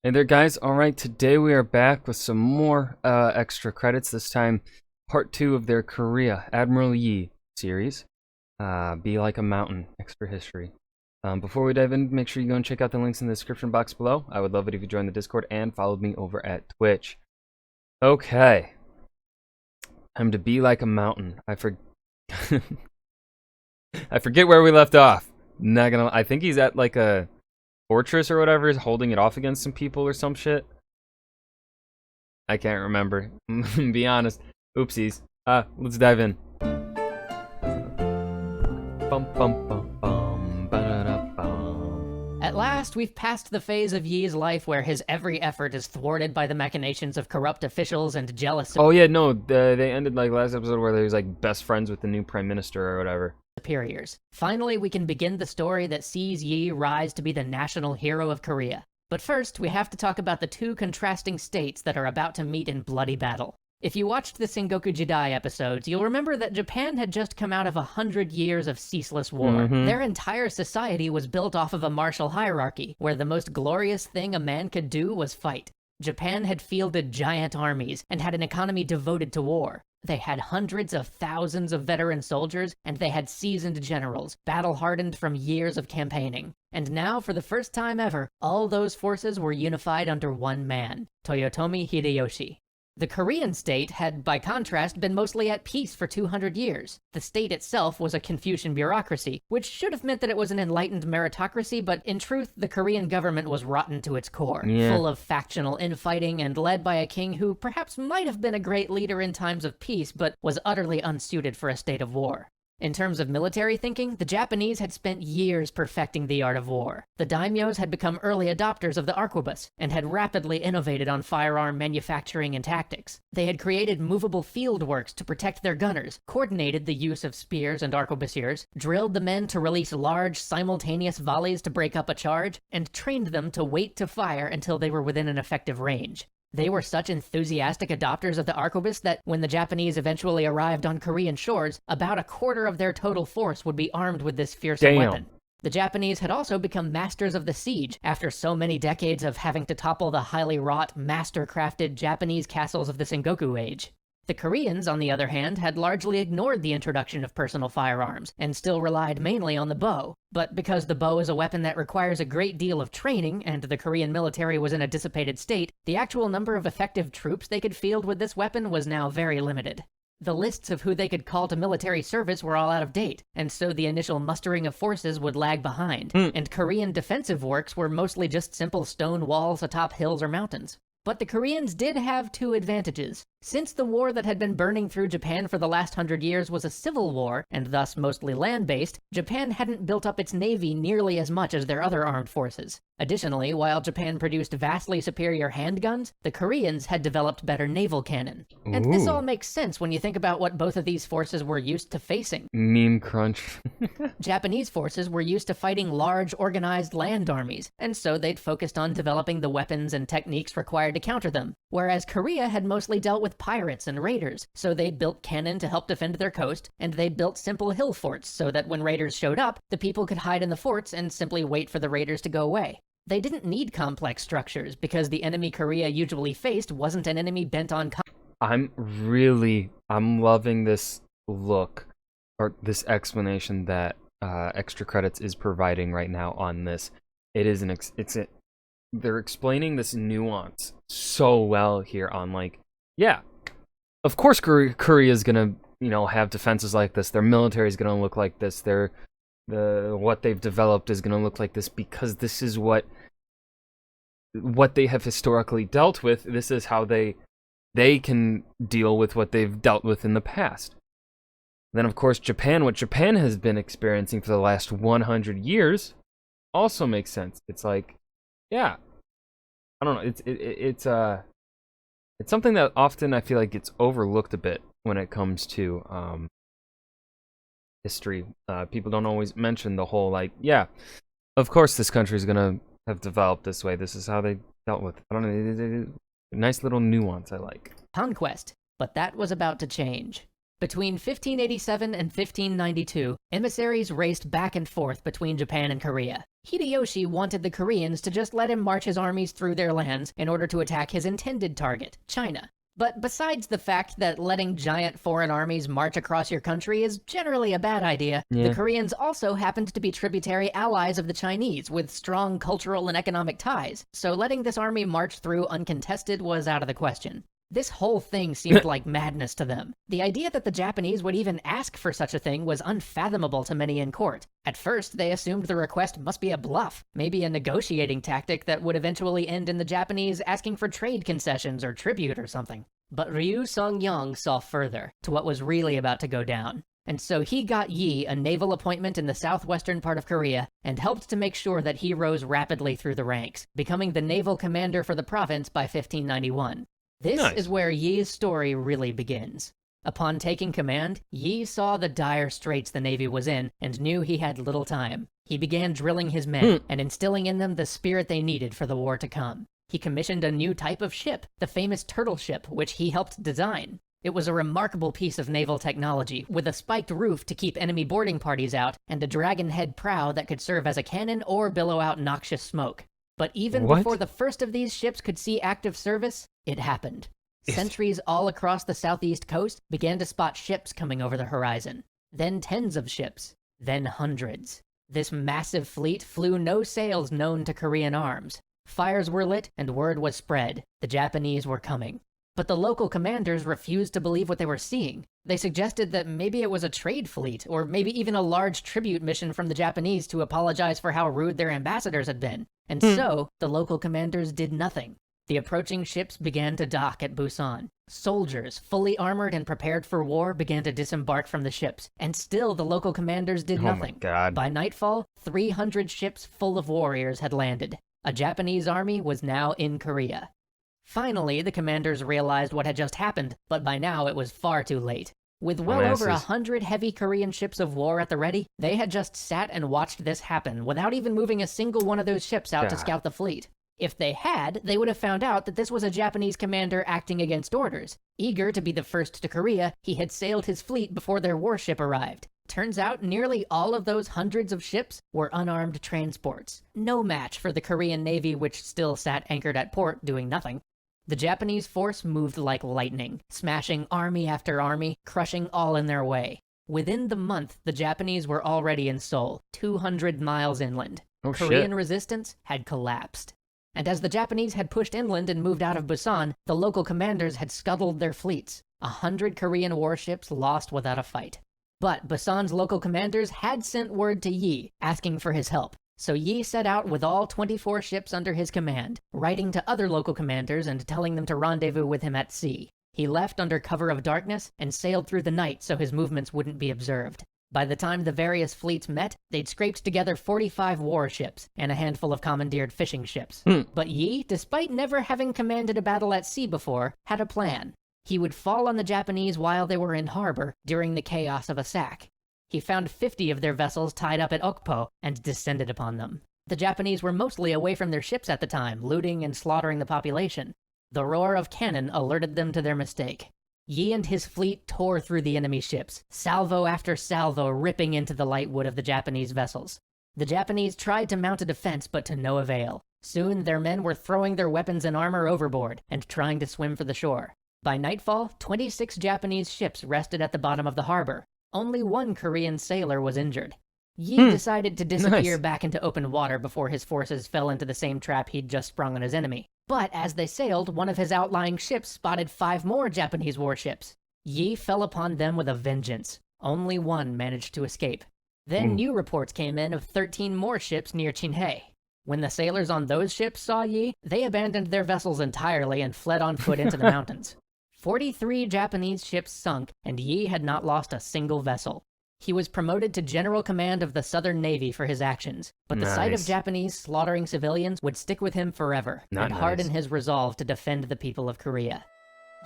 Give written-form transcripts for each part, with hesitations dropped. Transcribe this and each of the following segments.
Hey there, guys. All right, today we are back with some more extra credits. This time, part 2 of their Korea Admiral Yi series. Be Like a Mountain, extra history. Before we dive in, make sure you go and check out the links in the description box below. I would love it if you joined the Discord and followed me over at Twitch. Okay. Time to be like a mountain. I forget where we left off. Not gonna. I think he's at like a fortress or whatever, is holding it off against some people or some shit. I can't remember. Be honest. Oopsies. Let's dive in. Bum, bum, bum, bum, ba-da-da-bum. At last, we've passed the phase of Yi's life where his every effort is thwarted by the machinations of corrupt officials and jealous Oh yeah, no, they ended like last episode where they was like best friends with the new prime minister or whatever. superiors. Finally, we can begin the story that sees Yi rise to be the national hero of Korea. But first, we have to talk about the two contrasting states that are about to meet in bloody battle. If you watched the Sengoku Jidai episodes, you'll remember that Japan had just come out of 100 years of ceaseless war. Their entire society was built off of a martial hierarchy, where the most glorious thing a man could do was fight. Japan had fielded giant armies and had an economy devoted to war. They had hundreds of thousands of veteran soldiers, and they had seasoned generals, battle-hardened from years of campaigning. And now, for the first time ever, all those forces were unified under one man, Toyotomi Hideyoshi. The Korean state had, by contrast, been mostly at peace for 200 years. The state itself was a Confucian bureaucracy, which should have meant that it was an enlightened meritocracy, but in truth, the Korean government was rotten to its core, full of factional infighting and led by a king who perhaps might have been a great leader in times of peace, but was utterly unsuited for a state of war. In terms of military thinking, the Japanese had spent years perfecting the art of war. The daimyos had become early adopters of the arquebus, and had rapidly innovated on firearm manufacturing and tactics. They had created movable field works to protect their gunners, coordinated the use of spears and arquebusiers, drilled the men to release large, simultaneous volleys to break up a charge, and trained them to wait to fire until they were within an effective range. They were such enthusiastic adopters of the arquebus that when the Japanese eventually arrived on Korean shores, about a quarter of their total force would be armed with this fearsome weapon. The Japanese had also become masters of the siege after so many decades of having to topple the highly wrought, master-crafted Japanese castles of the Sengoku age. The Koreans, on the other hand, had largely ignored the introduction of personal firearms, and still relied mainly on the bow. But because the bow is a weapon that requires a great deal of training, and the Korean military was in a dissipated state, the actual number of effective troops they could field with this weapon was now very limited. The lists of who they could call to military service were all out of date, and so the initial mustering of forces would lag behind, and Korean defensive works were mostly just simple stone walls atop hills or mountains. But the Koreans did have two advantages. Since the war that had been burning through Japan for the last 100 years was a civil war, and thus mostly land-based, Japan hadn't built up its navy nearly as much as their other armed forces. Additionally, while Japan produced vastly superior handguns, the Koreans had developed better naval cannon. And this all makes sense when you think about what both of these forces were used to facing. Meme crunch. Japanese forces were used to fighting large, organized land armies, and so they'd focused on developing the weapons and techniques required to counter them, whereas Korea had mostly dealt with pirates and raiders, so they built cannon to help defend their coast, and they built simple hill forts so that when raiders showed up, the people could hide in the forts and simply wait for the raiders to go away. They didn't need complex structures, because the enemy Korea usually faced wasn't an enemy bent on I'm loving this look, or this explanation that Extra Credits is providing right now on this. They're explaining this nuance so well here on, like, yeah, of course Korea's gonna, have defenses like this. Their military is gonna look like this. What they've developed is gonna look like this because this is what they have historically dealt with. This is how they can deal with what they've dealt with in the past. Then, of course, what Japan has been experiencing for the last 100 years also makes sense. It's like, yeah, I don't know. It's something that often I feel like gets overlooked a bit when it comes to history. People don't always mention the whole, like, yeah, of course this country is gonna have developed this way. This is how they dealt with it. I don't know. Nice little nuance I like. Conquest, but that was about to change. Between 1587 and 1592, emissaries raced back and forth between Japan and Korea. Hideyoshi wanted the Koreans to just let him march his armies through their lands in order to attack his intended target, China. But besides the fact that letting giant foreign armies march across your country is generally a bad idea, the Koreans also happened to be tributary allies of the Chinese with strong cultural and economic ties, so letting this army march through uncontested was out of the question. This whole thing seemed like madness to them. The idea that the Japanese would even ask for such a thing was unfathomable to many in court. At first, they assumed the request must be a bluff, maybe a negotiating tactic that would eventually end in the Japanese asking for trade concessions or tribute or something. But Ryu Song-yong saw further, to what was really about to go down. And so he got Yi a naval appointment in the southwestern part of Korea and helped to make sure that he rose rapidly through the ranks, becoming the naval commander for the province by 1591. This is where Yi's story really begins. Upon taking command, Yi saw the dire straits the Navy was in and knew he had little time. He began drilling his men and instilling in them the spirit they needed for the war to come. He commissioned a new type of ship, the famous turtle ship, which he helped design. It was a remarkable piece of naval technology, with a spiked roof to keep enemy boarding parties out and a dragon head prow that could serve as a cannon or billow out noxious smoke. But even before the first of these ships could see active service, it happened. Sentries all across the southeast coast began to spot ships coming over the horizon. Then tens of ships. Then hundreds. This massive fleet flew no sails known to Korean arms. Fires were lit and word was spread. The Japanese were coming. But the local commanders refused to believe what they were seeing. They suggested that maybe it was a trade fleet, or maybe even a large tribute mission from the Japanese to apologize for how rude their ambassadors had been. And so, the local commanders did nothing. The approaching ships began to dock at Busan. Soldiers, fully armored and prepared for war, began to disembark from the ships, and still the local commanders did nothing. My God. By nightfall, 300 ships full of warriors had landed. A Japanese army was now in Korea. Finally, the commanders realized what had just happened, but by now it was far too late. With well over 100 heavy Korean ships of war at the ready, they had just sat and watched this happen without even moving a single one of those ships out to scout the fleet. If they had, they would have found out that this was a Japanese commander acting against orders. Eager to be the first to Korea, he had sailed his fleet before their warship arrived. Turns out nearly all of those hundreds of ships were unarmed transports. No match for the Korean Navy, which still sat anchored at port doing nothing. The Japanese force moved like lightning, smashing army after army, crushing all in their way. Within the month, the Japanese were already in Seoul, 200 miles inland. Korean resistance had collapsed. And as the Japanese had pushed inland and moved out of Busan, the local commanders had scuttled their fleets. 100 Korean warships lost without a fight. But Busan's local commanders had sent word to Yi, asking for his help. So Yi set out with all 24 ships under his command, writing to other local commanders and telling them to rendezvous with him at sea. He left under cover of darkness and sailed through the night so his movements wouldn't be observed. By the time the various fleets met, they'd scraped together 45 warships and a handful of commandeered fishing ships. But Yi, despite never having commanded a battle at sea before, had a plan. He would fall on the Japanese while they were in harbor during the chaos of a sack. He found 50 of their vessels tied up at Okpo and descended upon them. The Japanese were mostly away from their ships at the time, looting and slaughtering the population. The roar of cannon alerted them to their mistake. Yi and his fleet tore through the enemy ships, salvo after salvo ripping into the light wood of the Japanese vessels. The Japanese tried to mount a defense, but to no avail. Soon their men were throwing their weapons and armor overboard and trying to swim for the shore. By nightfall, 26 Japanese ships rested at the bottom of the harbor. Only one Korean sailor was injured. Yi decided to disappear back into open water before his forces fell into the same trap he'd just sprung on his enemy. But as they sailed, one of his outlying ships spotted 5 more Japanese warships. Yi fell upon them with a vengeance. Only one managed to escape. Then new reports came in of 13 more ships near Chinhae. When the sailors on those ships saw Yi, they abandoned their vessels entirely and fled on foot into the mountains. 43 Japanese ships sunk, and Yi had not lost a single vessel. He was promoted to General Command of the Southern Navy for his actions, but the sight of Japanese slaughtering civilians would stick with him forever and harden his resolve to defend the people of Korea.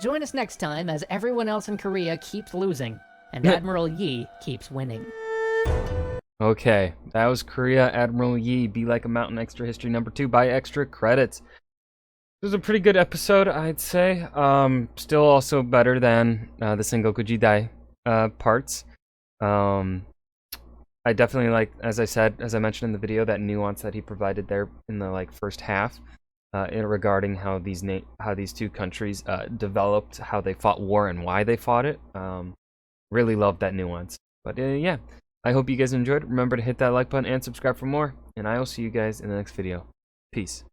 Join us next time as everyone else in Korea keeps losing, and Admiral Yi keeps winning. Okay, that was Korea, Admiral Yi, Be Like a Mountain, Extra History number 2 by Extra Credits. It was a pretty good episode, I'd say. Still also better than the Sengoku Jidai parts. I definitely like, as I mentioned in the video, that nuance that he provided there in the like first half, regarding how these two countries developed, how they fought war and why they fought it. Really loved that nuance. But yeah, I hope you guys enjoyed. Remember to hit that like button and subscribe for more, and I will see you guys in the next video. Peace.